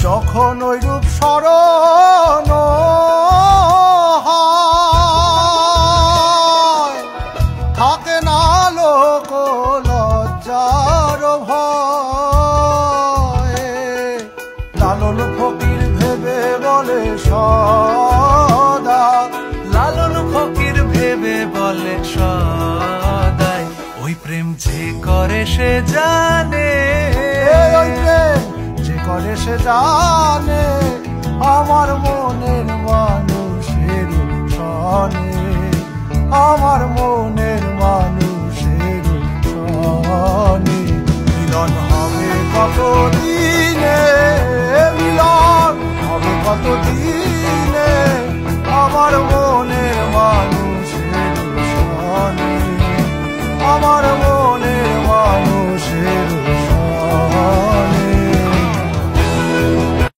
যখন ওই রূপ স্মরণ হয়, থাকে না লোক লজ্জার ভয়। লালন ফকির ভেবে বলে সদা, লালন ফকির ভেবে বলে সদাই, ওই প্রেম যে করে সে জানে, ওই প্রেম যে করে সে জানে, আমার মনের মানুষের সনে, আমার মনের মানুষের সনে। মিলন হবে কত